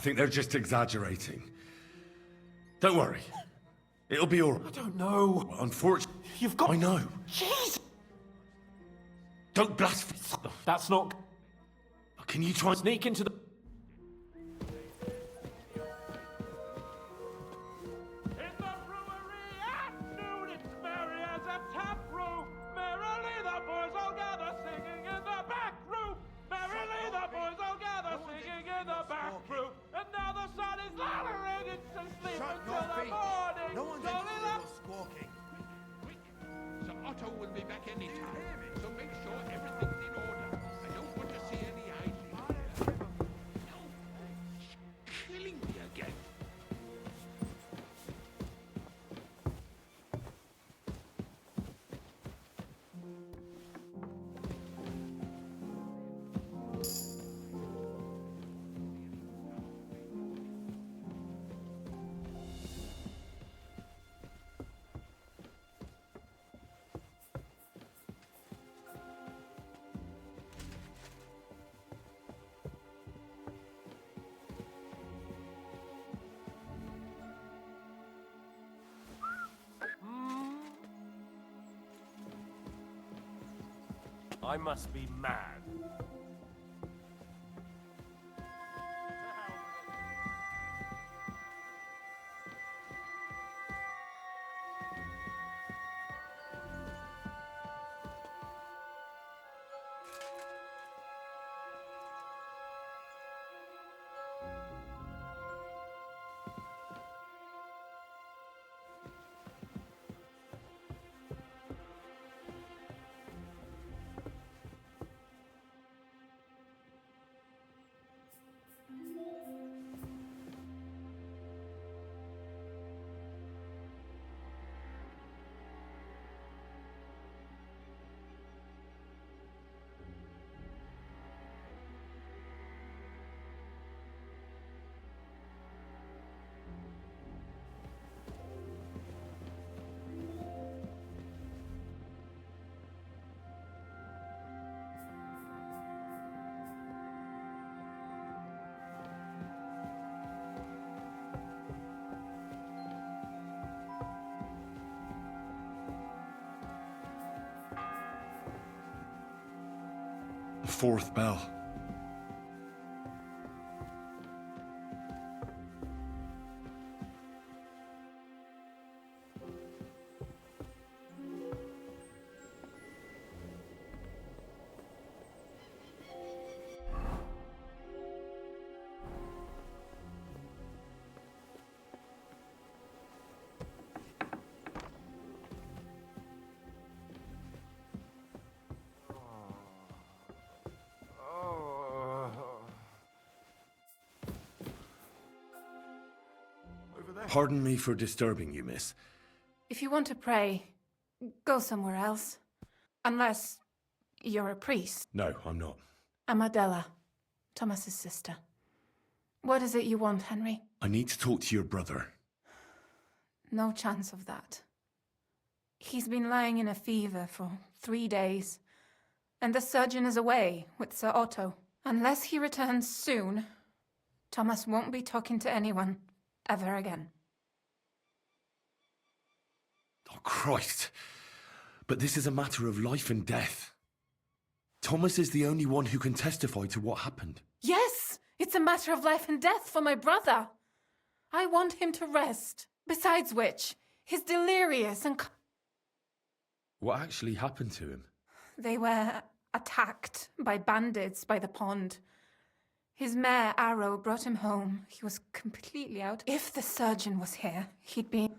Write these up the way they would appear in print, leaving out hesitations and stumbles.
think they're just exaggerating. Don't worry. It'll be all right. I don't know. Well, unfortunately, You've got... I know. Jeez! Don't blaspheme. That's not... Can you try and Sneak into the... In the brewery at noon, it's merry as a tap room. Merrily the boys all gather, singing in the back room. Merrily the boys all gather, singing in the back room. And now the sun is lowering, it's asleep until the morning. No one's Jolly interested in squawking. Quick! Sir Otto will be back any time, so make sure everything's in order. I don't want to see any idling here. No! She's killing me again. I must be mad. The fourth bell. Pardon me for disturbing you, miss. If you want to pray, go somewhere else. Unless you're a priest. No, I'm not. I'm Adela, Thomas's sister. What is it you want, Henry? I need to talk to your brother. No chance of that. He's been lying in a fever for 3 days, and the surgeon is away with Sir Otto. Unless he returns soon, Thomas won't be talking to anyone ever again. Oh, Christ. But this is a matter of life and death. Thomas is the only one who can testify to what happened. Yes, it's a matter of life and death for my brother. I want him to rest. Besides which, he's delirious and... What actually happened to him? They were attacked by bandits by the pond. His mare, Arrow, brought him home. He was completely out. If the surgeon was here, he's been...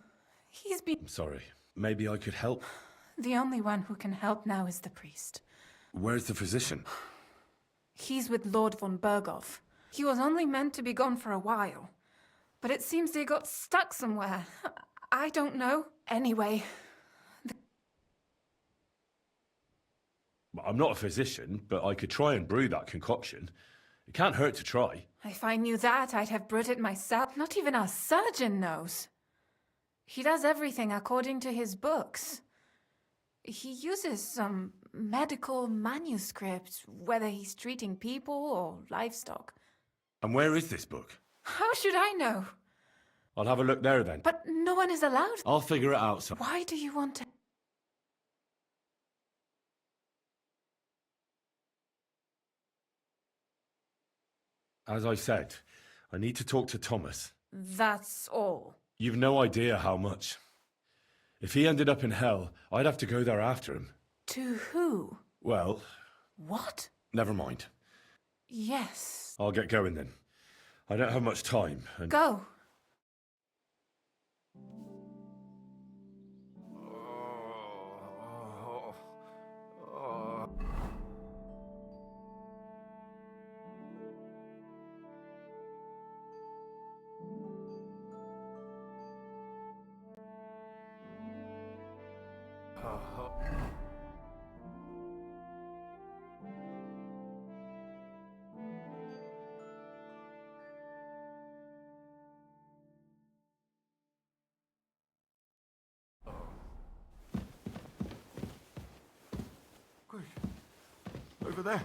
I'm sorry. Maybe I could help. The only one who can help now is the priest. Where's the physician? He's with Lord von Berghoff. He was only meant to be gone for a while. But it seems they got stuck somewhere. I don't know. Anyway... I'm not a physician, but I could try and brew that concoction. It can't hurt to try. If I knew that, I'd have brewed it myself. Not even our surgeon knows. He does everything according to his books. He uses some medical manuscript, whether he's treating people or livestock. And where is this book? How should I know? I'll have a look there then. But no one is allowed. I'll figure it out. So. Why do you want to? As I said, I need to talk to Thomas. That's all. You've no idea how much. If he ended up in hell, I'd have to go there after him. To who? Well, What? never mind. Yes. I'll get going then. I don't have much time, and... Go. Quick. Over there.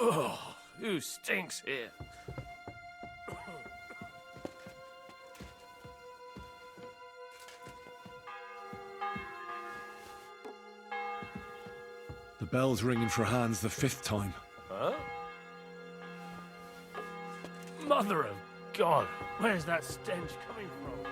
Ugh, who stinks here? The bell's ringing for Hans the 5th time. Huh? Mother of God, where's that stench coming from?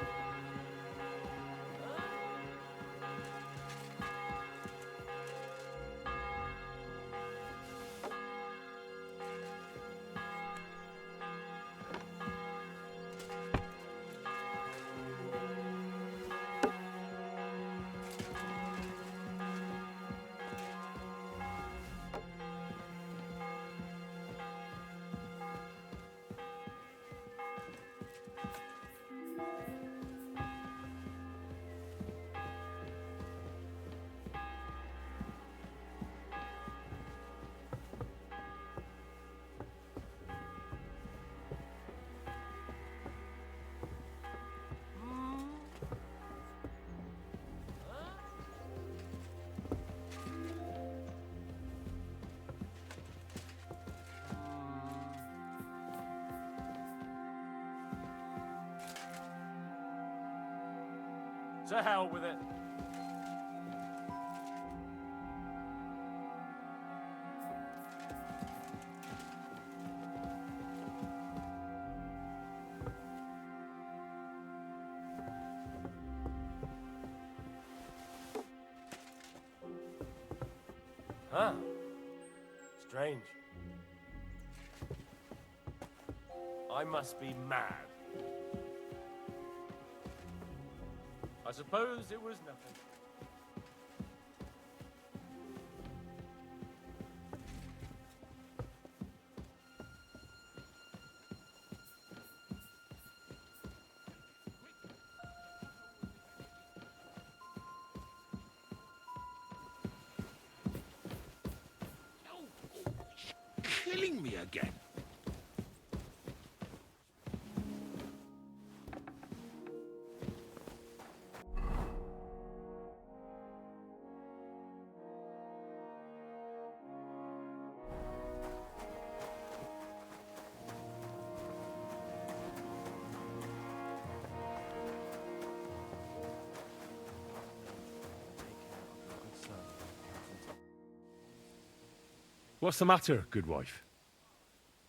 To hell with it. Huh. Strange. I must be mad. I suppose it was nothing. Killing me again. What's the matter, good wife?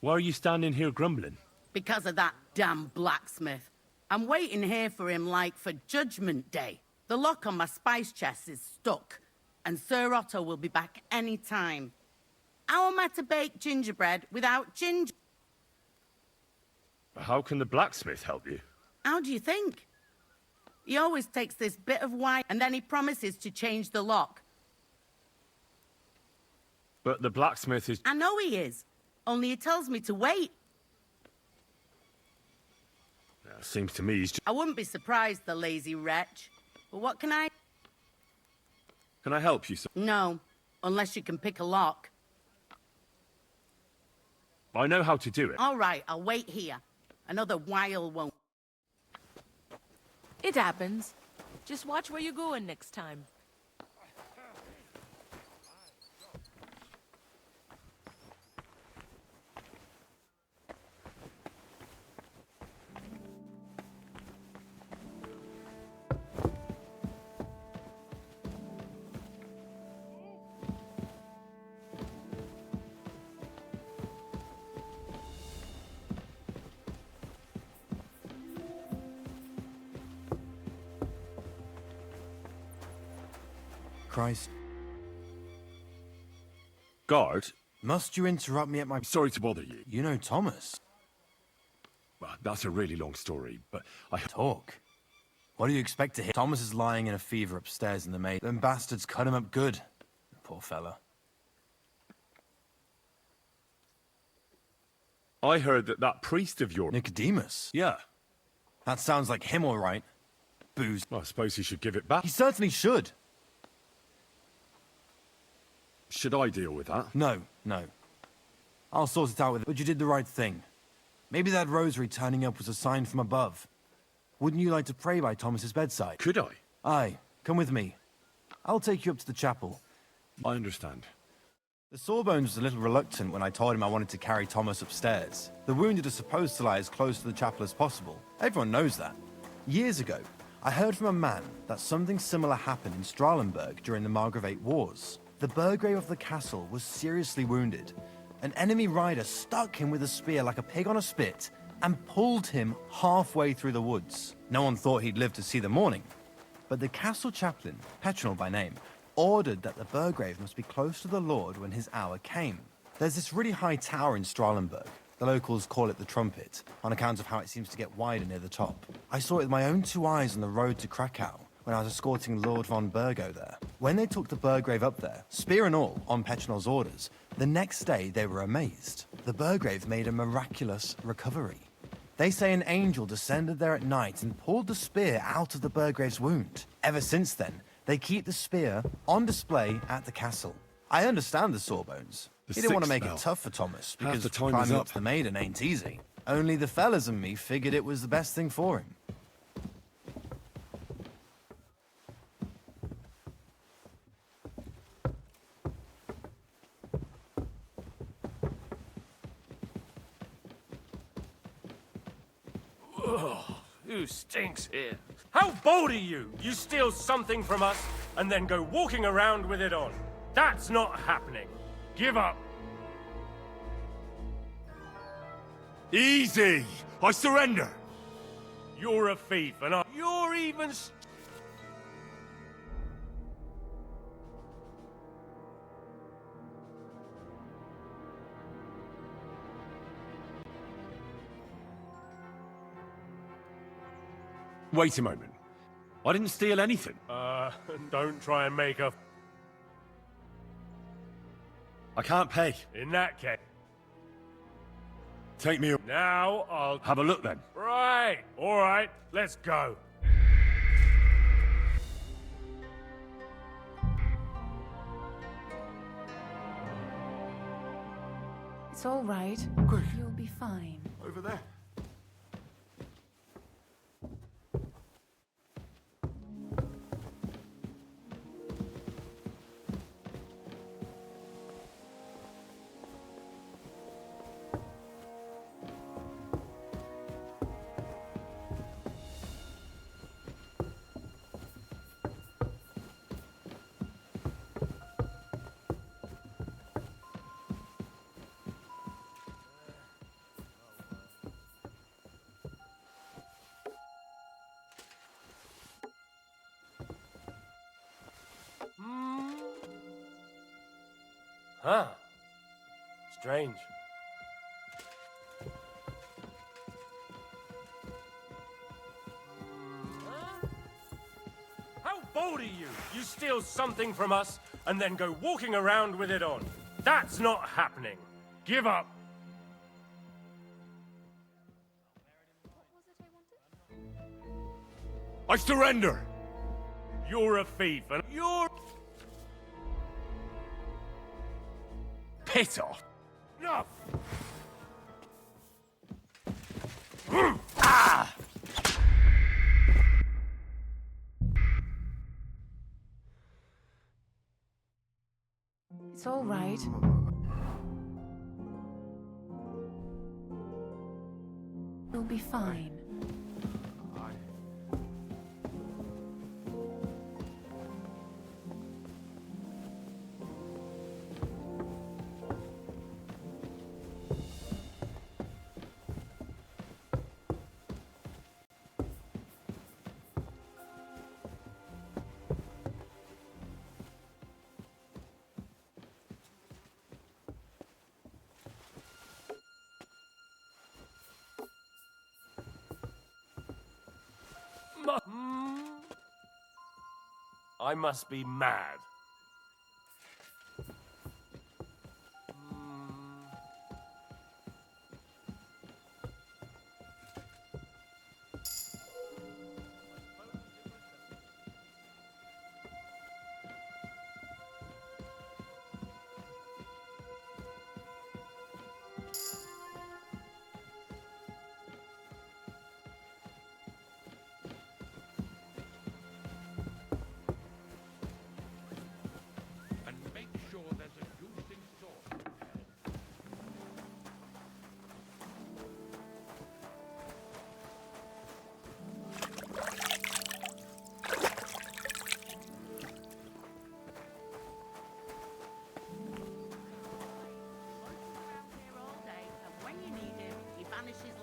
Why are you standing here grumbling? Because of that damn blacksmith. I'm waiting here for him like for Judgment Day. The lock on my spice chest is stuck, and Sir Otto will be back any time. How am I to bake gingerbread without ginger? How can the blacksmith help you? How do you think? He always takes this bit of wine and then he promises to change the lock. But the blacksmith is... I know he is, only he tells me to wait. Seems to me he's just... I wouldn't be surprised, the lazy wretch. But what can I... Can I help you, sir? No, unless you can pick a lock. I know how to do it. All right, I'll wait here. Another while won't... It happens. Just watch where you're going next time. Christ. Guard, Must you interrupt me at my... sorry to bother you. You know Thomas. Well, that's a really long story, but I... Talk. What do you expect to hear? Thomas is lying in a fever upstairs in the maid. Them bastards cut him up good. Poor fella. I heard that priest of yours... Nicodemus. Yeah. That sounds like him, all right. Booze. Well, I suppose he should give it back. He certainly should. Should I deal with that? No. I'll sort it out with it. But you did the right thing. Maybe that rosary turning up was a sign from above. Wouldn't you like to pray by Thomas's bedside? Could I? Aye, come with me. I'll take you up to the chapel. I understand. The Sawbones was a little reluctant when I told him I wanted to carry Thomas upstairs. The wounded are supposed to lie as close to the chapel as possible. Everyone knows that. Years ago, I heard from a man that something similar happened in Strahlenberg during the Margravate Wars. The Burgrave of the castle was seriously wounded. An enemy rider stuck him with a spear like a pig on a spit and pulled him halfway through the woods. No one thought he'd live to see the morning, but the castle chaplain, Petronel by name, ordered that the Burgrave must be close to the Lord when his hour came. There's this really high tower in Strahlenberg. The locals call it the Trumpet, on account of how it seems to get wider near the top. I saw it with my own 2 eyes on the road to Krakow, when I was escorting Lord von Burgo there. When they took the Burgrave up there, spear and all, on Petronel's orders, the next day they were amazed. The Burgrave made a miraculous recovery. They say an angel descended there at night and pulled the spear out of the Burgrave's wound. Ever since then, they keep the spear on display at the castle. I understand the Sawbones. The He didn't want to sixth make now. it tough for Thomas, Half because the time is climbing up. up to the maiden ain't easy. Only the fellas and me figured it was the best thing for him. stew stinks here. How bold are you? You steal something from us and then go walking around with it on. That's not happening. Give up. Easy! I surrender! You're a thief, and you're even... Wait a moment. I didn't steal anything. Don't try and make a... I can't pay. In that case... Take me... Now I'll... Have a look then. Right. All right. Let's go. It's all right. You'll be fine. Over there. Huh. Strange. How bold are you? You steal something from us and then go walking around with it on. That's not happening. Give up. I surrender! You're a thief, and you're... Piss off! Enough! It's all right. You'll be fine. I must be mad. And make sure there's a juicing sauce. Around here all day, and when you need him, he vanishes.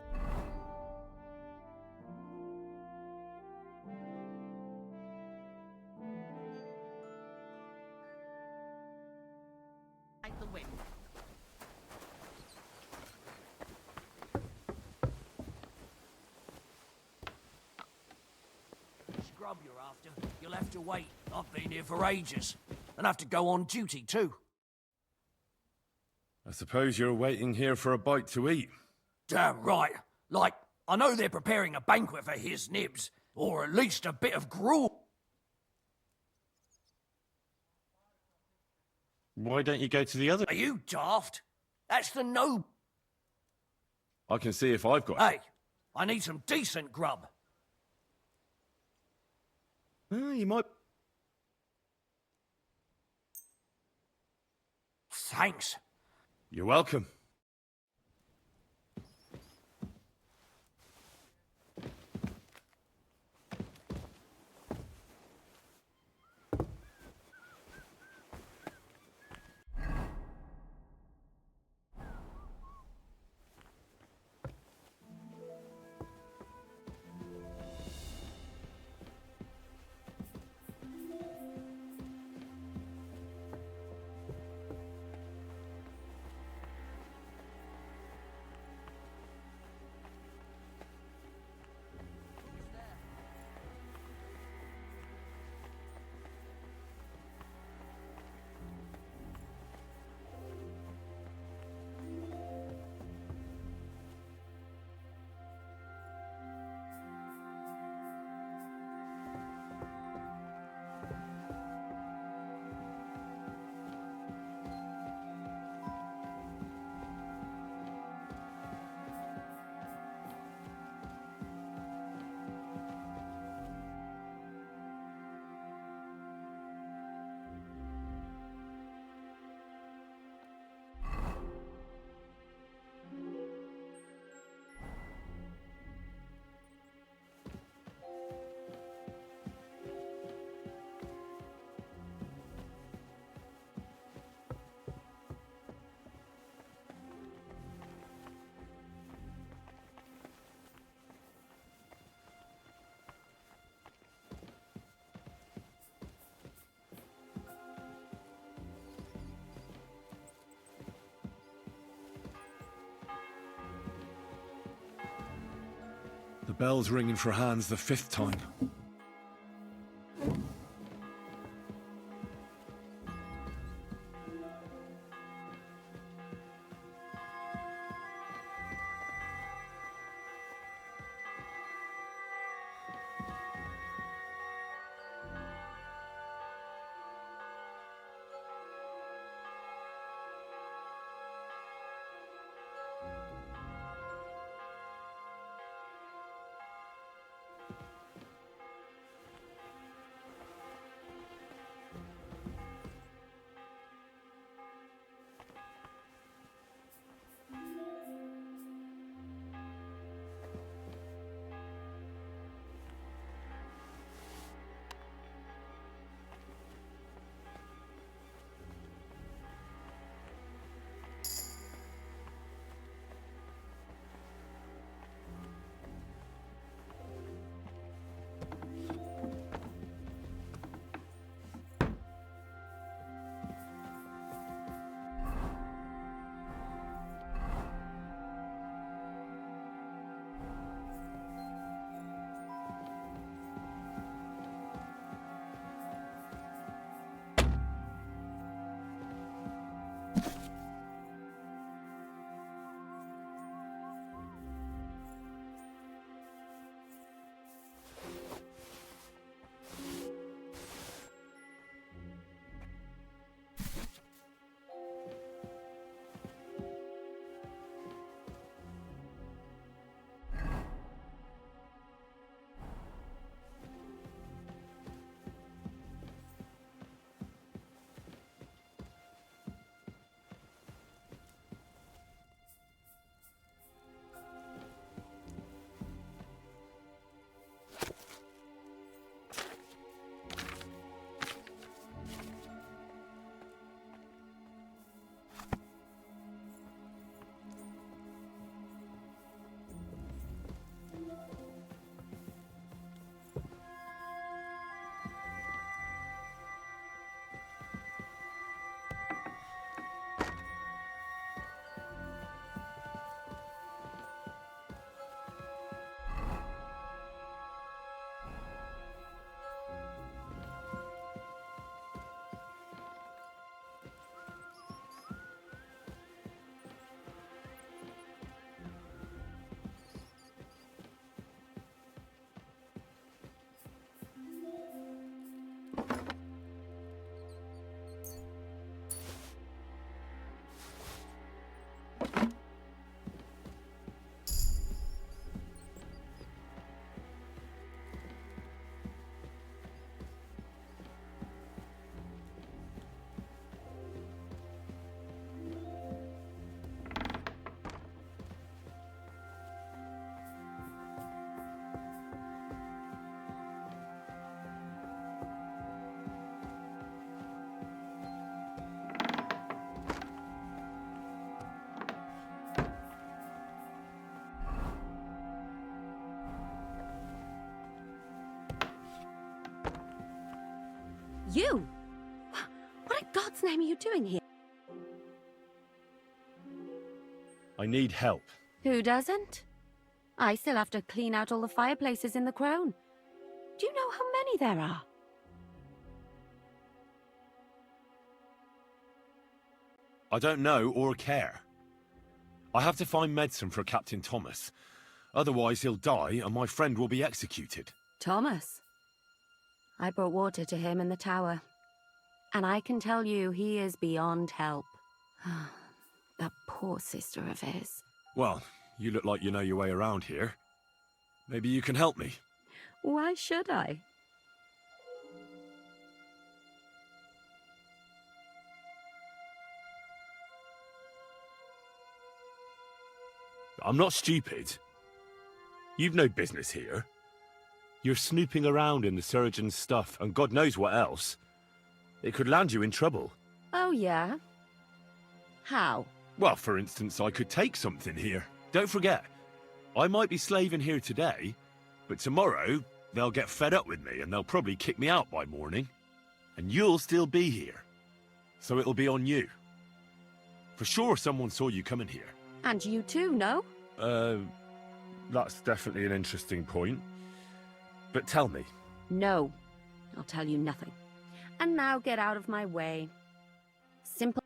Like the wind. Scrub you're after. You'll have to wait. I've been here for ages. And have to go on duty too. I suppose you're waiting here for a bite to eat. Damn right. Like, I know they're preparing a banquet for his nibs. Or at least a bit of gruel. Why don't you go to the other? Are you daft? That's the no... I can see if I've got Hey, I need some decent grub. You might... Thanks. You're welcome. bell's ringing for Hans the 5th time. You? What in God's name are you doing here? I need help. Who doesn't? I still have to clean out all the fireplaces in the Crown. Do you know how many there are? I don't know or care. I have to find medicine for Captain Thomas. Otherwise he'll die and my friend will be executed. Thomas? I brought water to him in the tower. And I can tell you he is beyond help. That poor sister of his. Well, you look like you know your way around here. Maybe you can help me. Why should I? I'm not stupid. You've no business here. You're snooping around in the surgeon's stuff and God knows what else. It could land you in trouble. Oh, yeah? How? Well, for instance, I could take something here. Don't forget, I might be slaving here today, but tomorrow they'll get fed up with me and they'll probably kick me out by morning. And you'll still be here. So it'll be on you. For sure someone saw you coming here. And you too, no? That's definitely an interesting point. But tell me, No, I'll tell you nothing. And now get out of my way. Simple.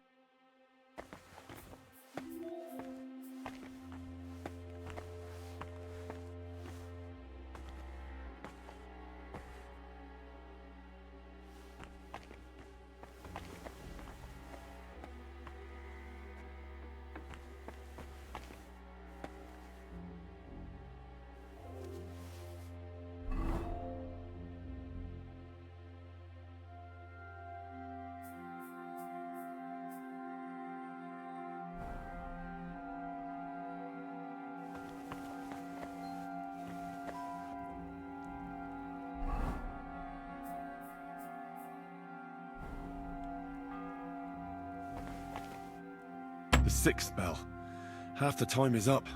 the sixth bell. Half the time is up.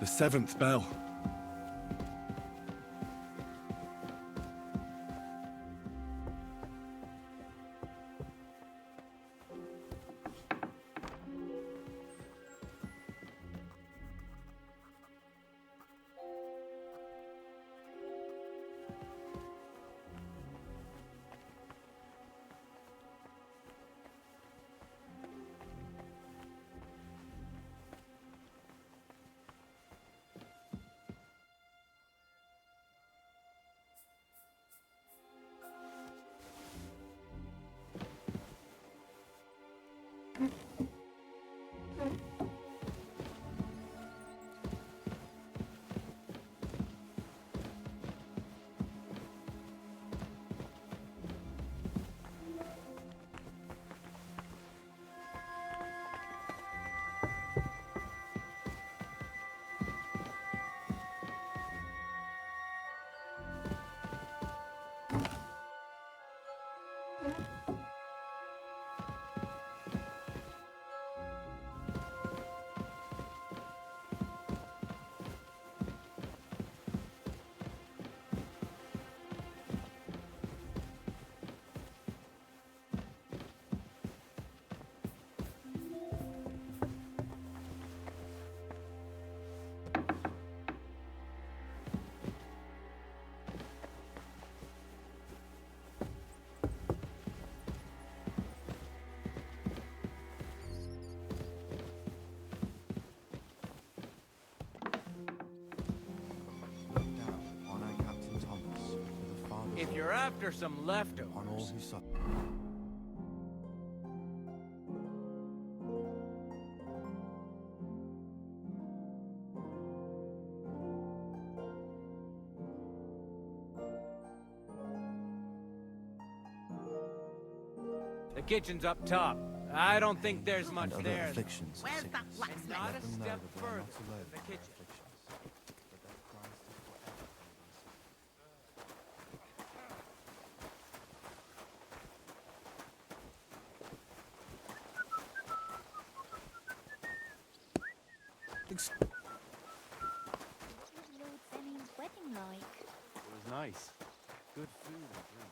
The 7th bell. Look down on our Captain Thomas with a father's If you're after some on all leftovers, who suffer. the kitchen's up top. I don't think there's much and other there. afflictions and Where's that sickness. blacksmith? Not a Let them know step that they are further not alone than the in their kitchen. afflictions, but that Christ is forever with us. What was Lord Zemming's wedding like? It was nice. Good food and drink.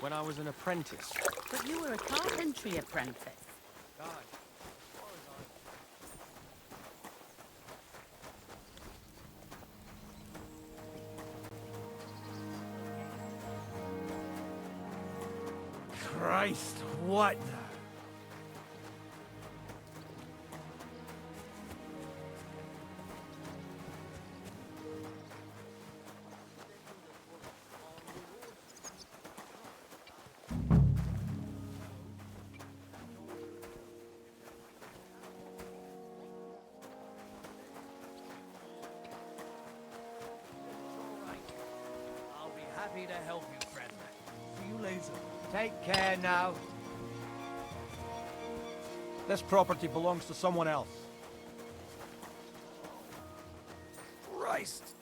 When I was an apprentice. But you were a carpentry apprentice. God. Christ, what? I'll be happy to help you, friend. See you later. Take care now. This property belongs to someone else. Christ.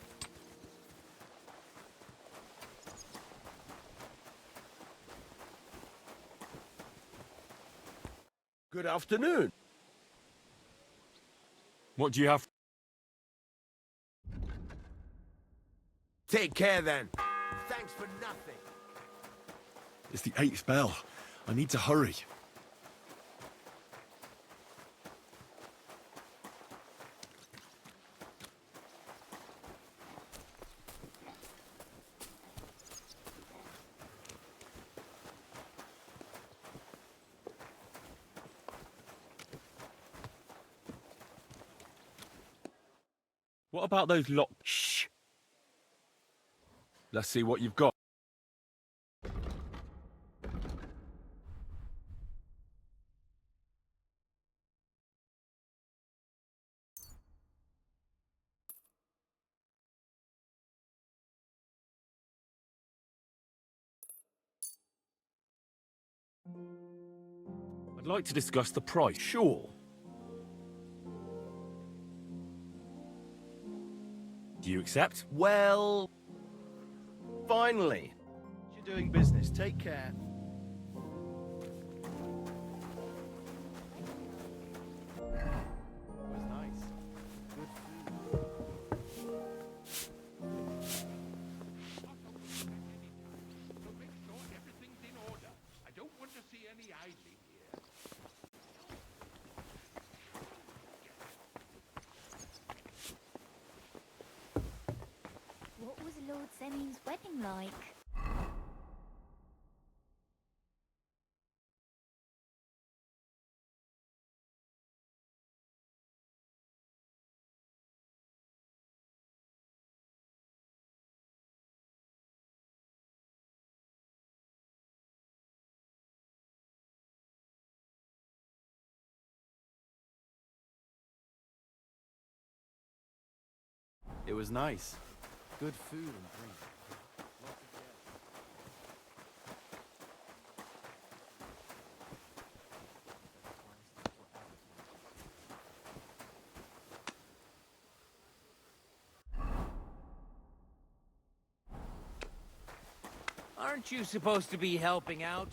Good afternoon. What do you have? Take care then. Thanks for nothing. It's the 8th bell. I need to hurry. What about those lock? Shh. Let's see what you've got. I'd like to discuss the price. Sure. Do you accept? Well, finally. You're doing business. Take care. Was nice. Good food. So make sure everything's in order. I don't want to see any idling here. What was Lord Semin's wedding like? It was nice. Good food and drink. Lots of guests. Aren't you supposed to be helping out?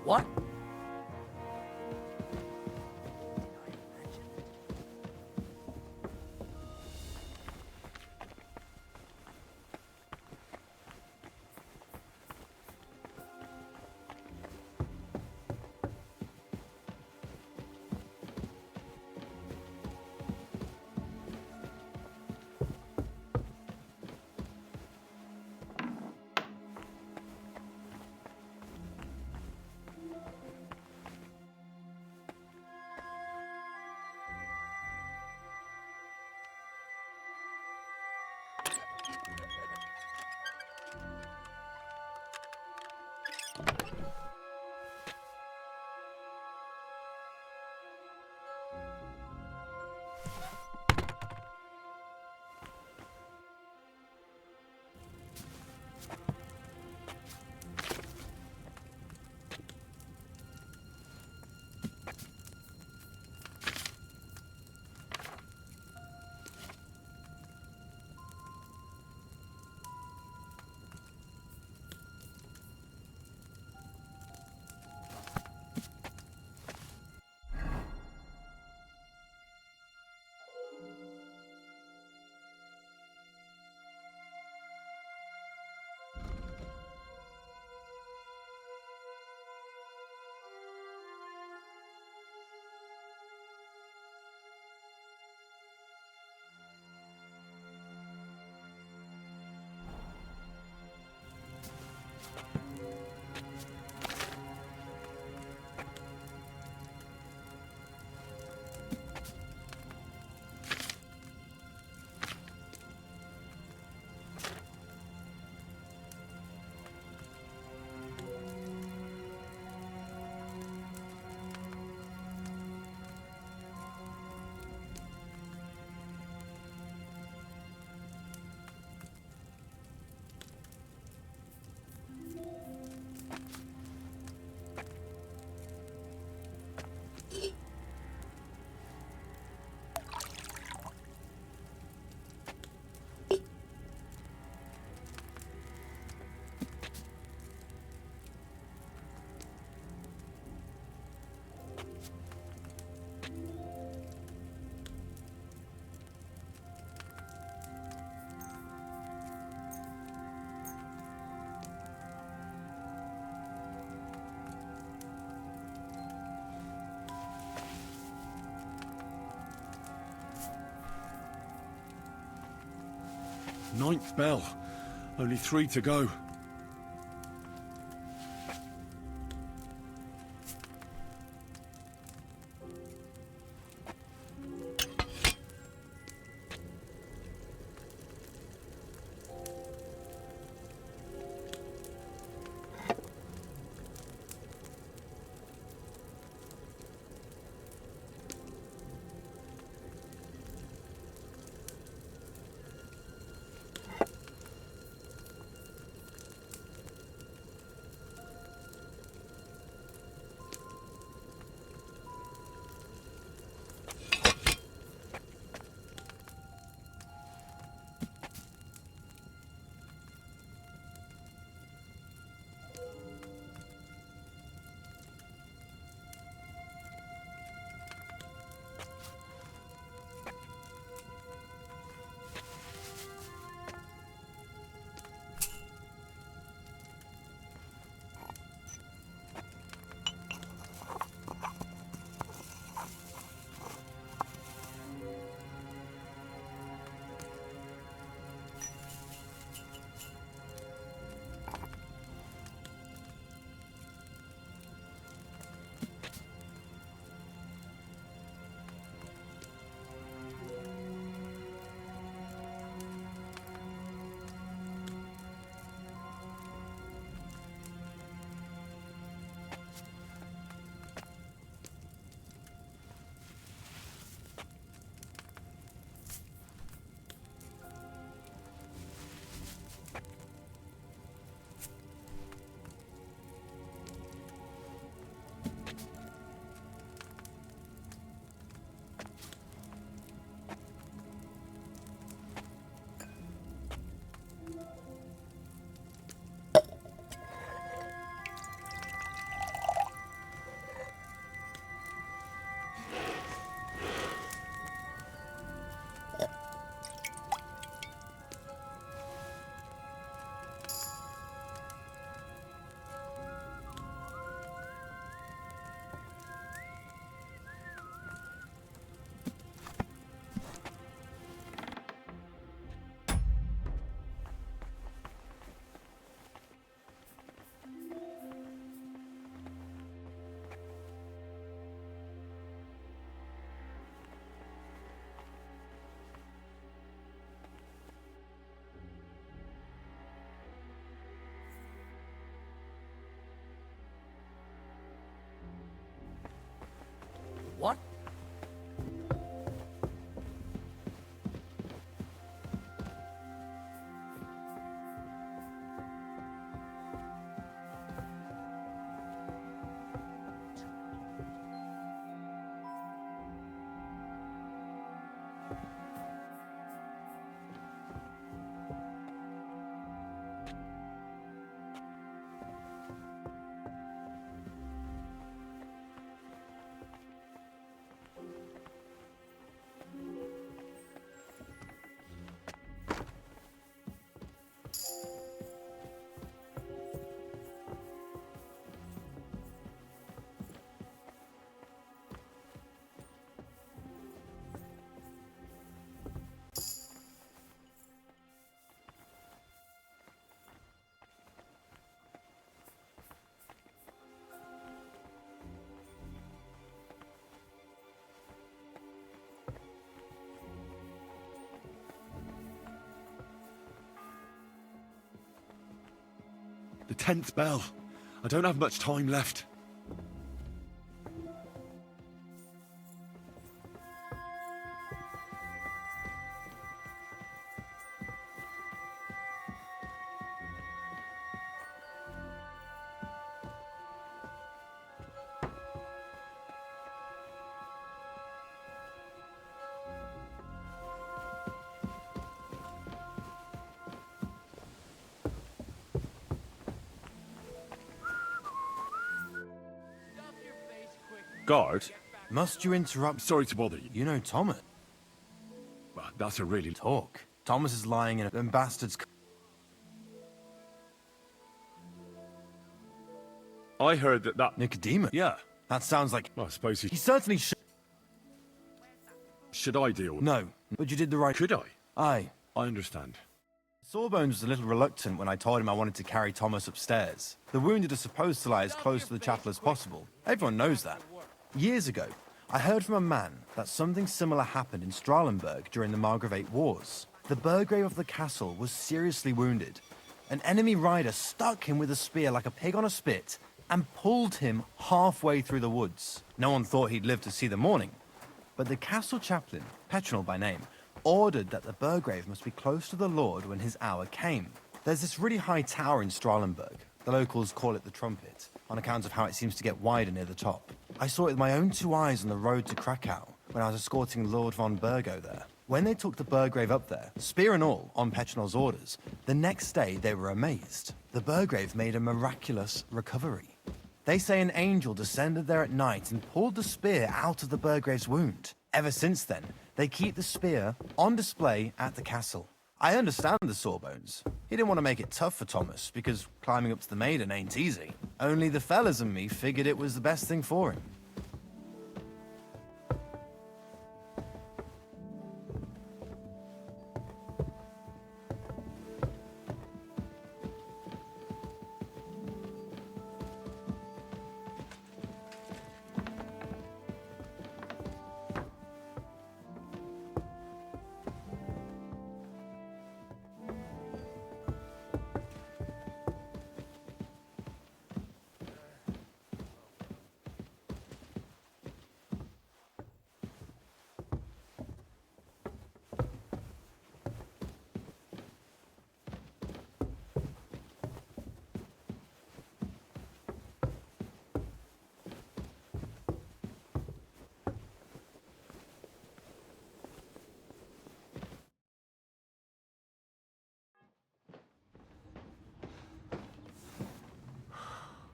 What? Ninth bell. Only 3 to go. What? The 10th bell. I don't have much time left. Guard? Must you interrupt? Sorry to bother you. You know Thomas. Well, that's a really... Talk. Thomas is lying in a bastard's... I heard that... Nicodemus? Yeah. That sounds like... Well, I suppose He certainly should... Should I deal with... No, but you did the right... Could I? Aye. I understand. Sawbones was a little reluctant when I told him I wanted to carry Thomas upstairs. The wounded are supposed to lie as close to the chapel as possible. Everyone knows that. Years ago, I heard from a man that something similar happened in Strahlenberg during the Margravate Wars. The Burgrave of the castle was seriously wounded. An enemy rider stuck him with a spear like a pig on a spit and pulled him halfway through the woods. No one thought he'd live to see the morning. But the castle chaplain, Petronel by name, ordered that the Burgrave must be close to the Lord when his hour came. There's this really high tower in Strahlenberg. The locals call it the Trumpet, on account of how it seems to get wider near the top. I saw it with my own 2 eyes on the road to Krakow when I was escorting Lord von Burgo there. When they took the Burgrave up there, spear and all, on Petronel's orders, the next day they were amazed. The Burgrave made a miraculous recovery. They say an angel descended there at night and pulled the spear out of the Burgrave's wound. Ever since then, they keep the spear on display at the castle. I understand the Sawbones. He didn't want to make it tough for Thomas, because climbing up to the maiden ain't easy. Only the fellas and me figured it was the best thing for him.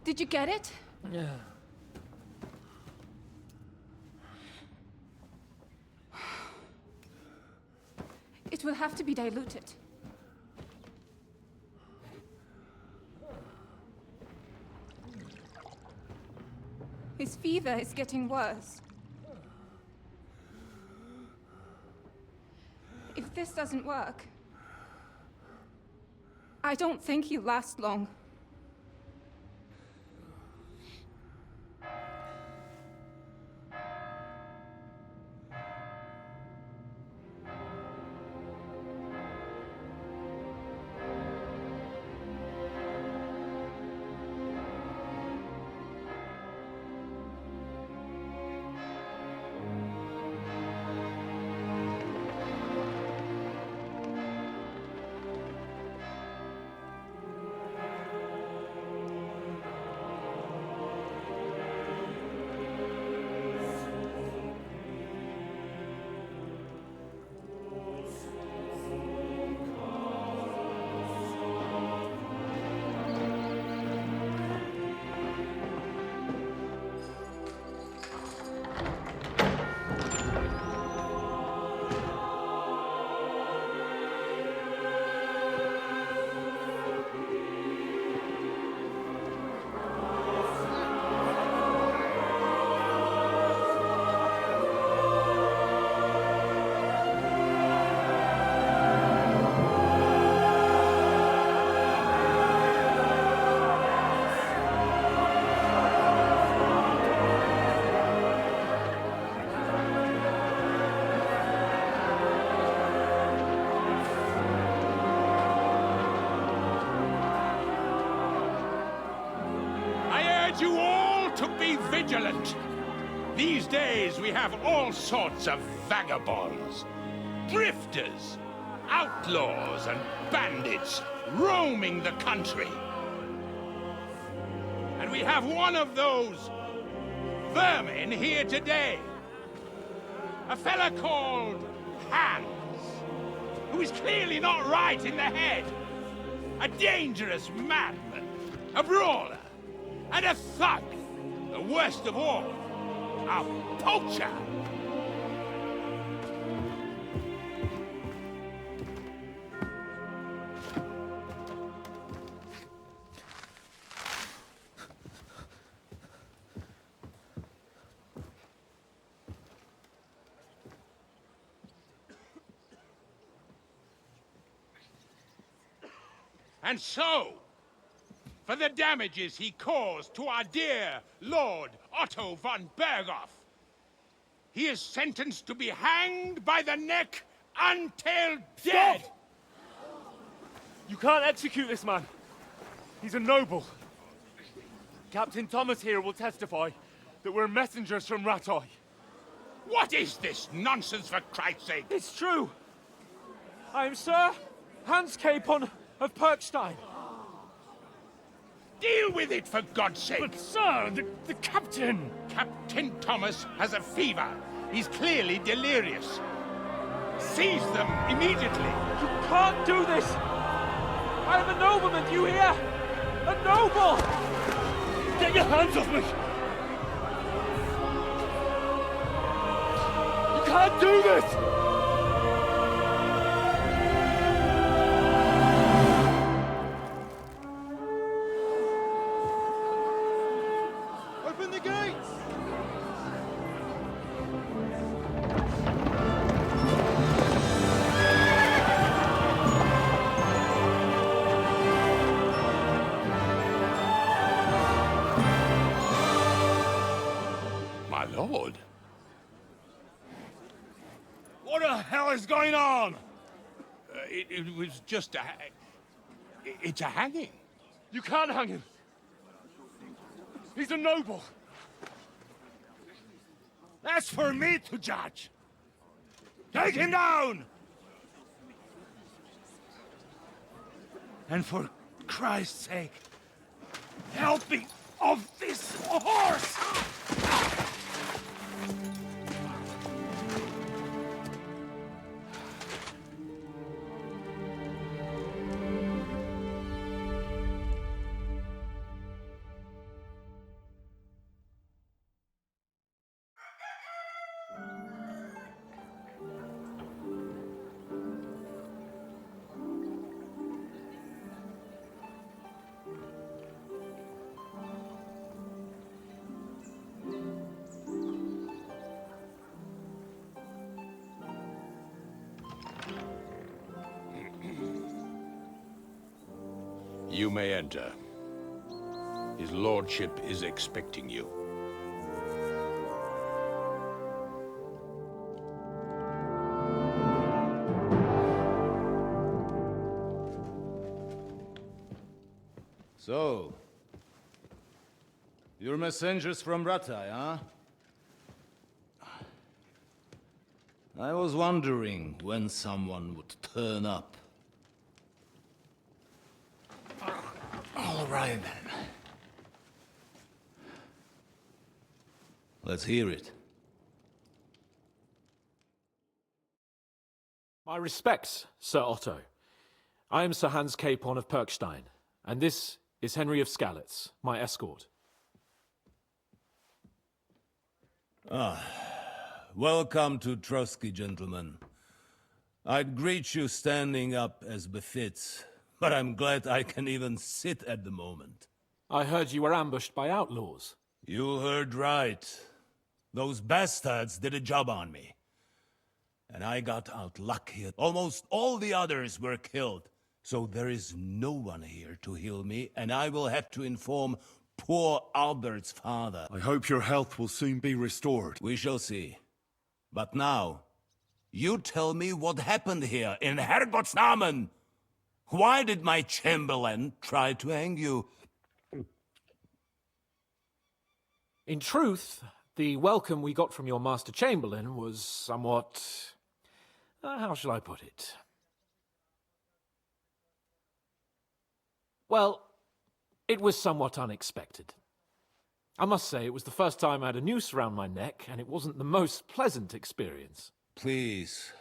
Did you get it? Yeah. It will have to be diluted. His fever is getting worse. If this doesn't work, I don't think he'll last long. want you all to be vigilant. These days we have all sorts of vagabonds, drifters, outlaws and bandits roaming the country. And we have one of those vermin here today. A fella called Hans, who is clearly not right in the head. A dangerous madman, a brawler, and a thug. The worst of all, a poacher. And so, for the damages he caused to our dear Lord Otto von Berghoff, he is sentenced to be hanged by the neck until dead! Stop! You can't execute this man. He's a noble. Captain Thomas here will testify that we're messengers from Rattay. What is this nonsense, for Christ's sake? It's true. I am Sir Hans Capon of Perkstein. Deal with it, for God's sake! But sir, the captain! Captain Thomas has a fever. He's clearly delirious. Seize them immediately. You can't do this! I am a nobleman, do you hear? A noble! Get your hands off me! You can't do this! Open the gates! My lord. What the hell is going on? It was just a... It's a hanging. You can't hang him. He's a noble. That's for me to judge. Take him down! And for Christ's sake, help me off this horse! You may enter. His lordship is expecting you. So, you're messengers from Rattay, huh? I was wondering when someone would turn up. All right, then. Let's hear it. My respects, Sir Otto. I am Sir Hans Capon of Perkstein, and this is Henry of Skalitz, my escort. Welcome to Trotsky, gentlemen. I'd greet you standing up as befits, but I'm glad I can even sit at the moment. I heard you were ambushed by outlaws. You heard right. Those bastards did a job on me. And I got out lucky. Almost all the others were killed. So there is no one here to heal me, and I will have to inform poor Albert's father. I hope your health will soon be restored. We shall see. But now, you tell me what happened here in Herrgottsnamen. Why did my chamberlain try to hang you? In truth, the welcome we got from your Master Chamberlain was somewhat... how shall I put it? Well, it was somewhat unexpected. I must say, it was the first time I had a noose around my neck, and it wasn't the most pleasant experience. Please,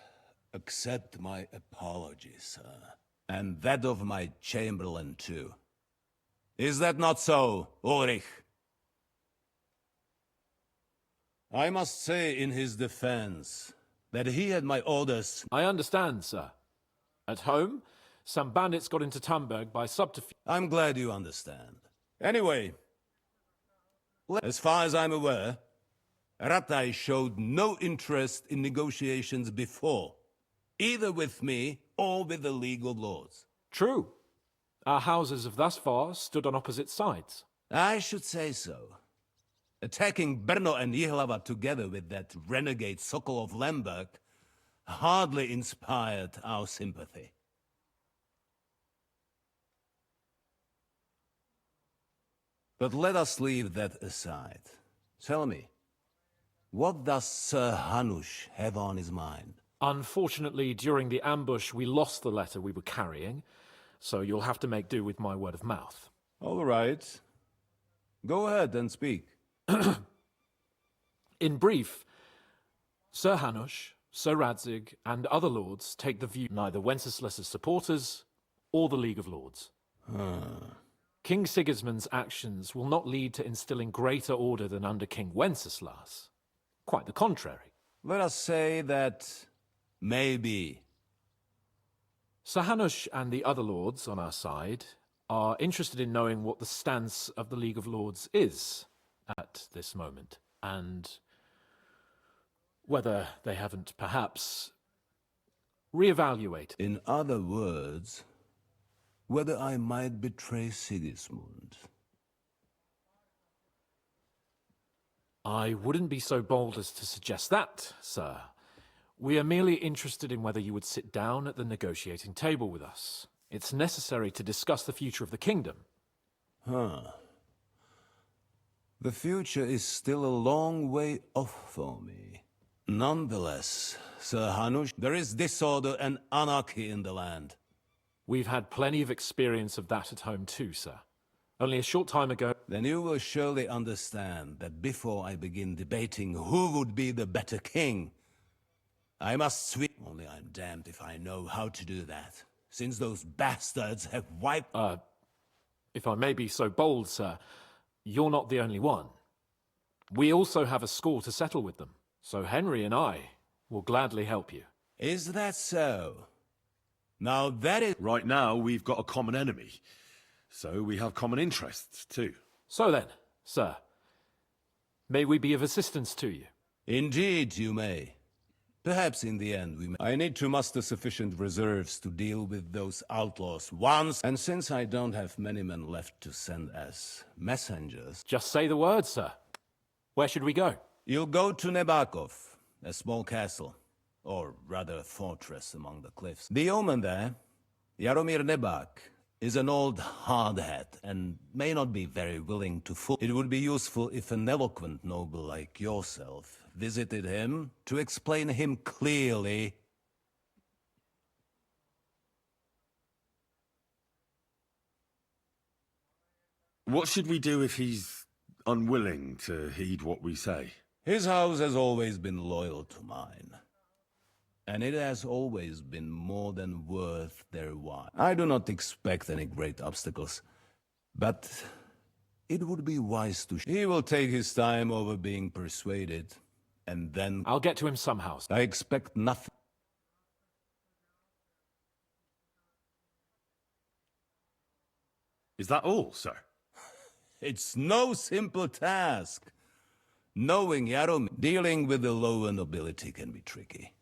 accept my apologies, sir. And that of my Chamberlain, too. Is that not so, Ulrich? I must say in his defense that he had my orders. I understand, sir. At home, some bandits got into Tamberg by subterfuge. I'm glad you understand. Anyway, as far as I'm aware, Ratai showed no interest in negotiations before, either with me or with the League of Lords. True. Our houses have thus far stood on opposite sides. I should say so. Attacking Brno and Jihlava together with that renegade Sokol of Lemberg hardly inspired our sympathy. But let us leave that aside. Tell me, what does Sir Hanush have on his mind? Unfortunately, during the ambush, we lost the letter we were carrying, so you'll have to make do with my word of mouth. All right. Go ahead and speak. In brief, Sir Hanush, Sir Radzig, and other lords take the view neither Wenceslas's supporters or the League of Lords. King Sigismund's actions will not lead to instilling greater order than under King Wenceslas. Quite the contrary. Let us say that maybe. Sir Hanush and the other lords on our side are interested in knowing what the stance of the League of Lords is at this moment, and whether they haven't perhaps reevaluated. In other words, whether I might betray Sigismund. I wouldn't be so bold as to suggest that, sir. We are merely interested in whether you would sit down at the negotiating table with us. It's necessary to discuss the future of the kingdom. The future is still a long way off for me. Nonetheless, Sir Hanush, there is disorder and anarchy in the land. We've had plenty of experience of that at home too, sir. Only a short time ago... Then you will surely understand that before I begin debating who would be the better king, I must sweep... Only I'm damned if I know how to do that, since those bastards have wiped... If I may be so bold, sir, you're not the only one. We also have a score to settle with them, so Henry and I will gladly help you. Is that so? Now that is... Right now, we've got a common enemy. So we have common interests, too. So then, sir, may we be of assistance to you? Indeed, you may. Perhaps in the end we may... I need to muster sufficient reserves to deal with those outlaws once, and since I don't have many men left to send as messengers... Just say the word, sir. Where should we go? You'll go to Nebakov, a small castle. Or rather a fortress among the cliffs. The yeoman there, Jaromir Nebak, is an old hardhat and may not be very willing to fool. It would be useful if an eloquent noble like yourself visited him to explain him clearly. What should we do if he's unwilling to heed what we say? His house has always been loyal to mine. And it has always been more than worth their while. I do not expect any great obstacles, but it would be wise to... He will take his time over being persuaded, and then... I'll get to him somehow. I expect nothing. Is that all, sir? It's no simple task. Knowing Jaromir, dealing with the lower nobility can be tricky.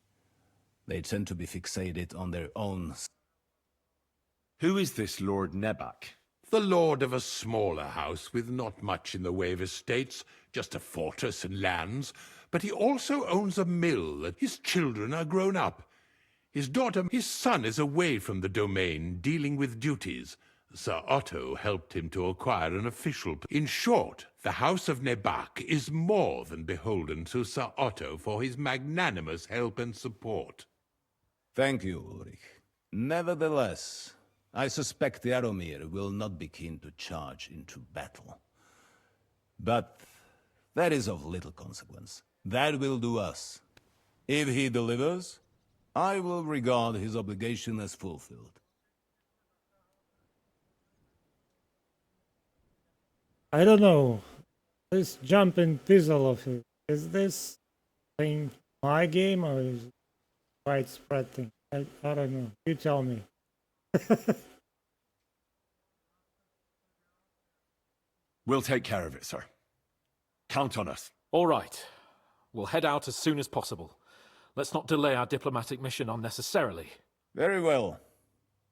They tend to be fixated on their own. Who is this Lord Nebak? The lord of a smaller house with not much in the way of estates, just a fortress and lands, but he also owns a mill. His children are grown up. His son is away from the domain, dealing with duties. Sir Otto helped him to acquire an official... In short, the House of Nebak is more than beholden to Sir Otto for his magnanimous help and support. Thank you, Ulrich. Nevertheless, I suspect Jaromir will not be keen to charge into battle. But that is of little consequence. That will do us. If he delivers, I will regard his obligation as fulfilled. I don't know. This jumping pizzle of it. Is this thing my game or is it widespread thing? I don't know. You tell me. We'll take care of it, sir. Count on us. All right. We'll head out as soon as possible. Let's not delay our diplomatic mission unnecessarily. Very well.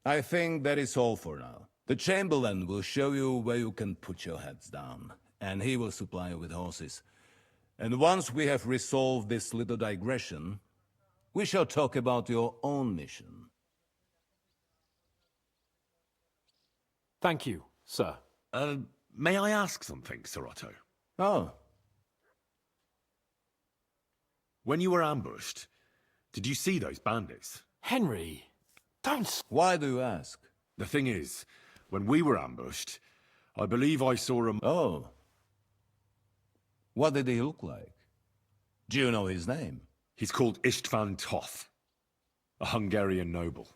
I think that is all for now. The Chamberlain will show you where you can put your heads down, and he will supply you with horses. And once we have resolved this little digression, we shall talk about your own mission. Thank you, sir. May I ask something, Sir Otto? Oh. When you were ambushed, did you see those bandits? Henry, don't... Why do you ask? The thing is, when we were ambushed, I believe I saw a... Oh. What did he look like? Do you know his name? He's called Istvan Toth, a Hungarian noble.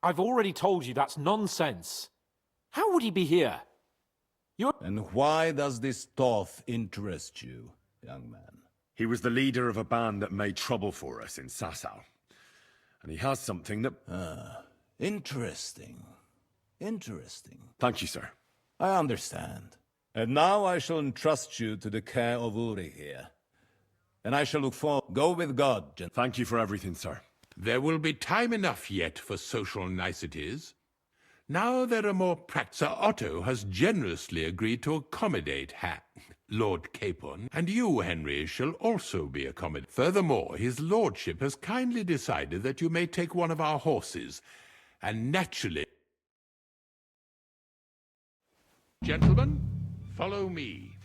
I've already told you that's nonsense. How would he be here? And why does this Toth interest you, young man? He was the leader of a band that made trouble for us in Sasau. And he has something that... Interesting. Interesting. Thank you, sir. I understand. And now I shall entrust you to the care of Ulrich here. And I shall look forward. Go with God, gentlemen. Thank you for everything, sir. There will be time enough yet for social niceties. Now there are more Sir Otto has generously agreed to accommodate Lord Capon, and you, Henry, shall also be accommodated. Furthermore, his lordship has kindly decided that you may take one of our horses, and naturally... Gentlemen, follow me.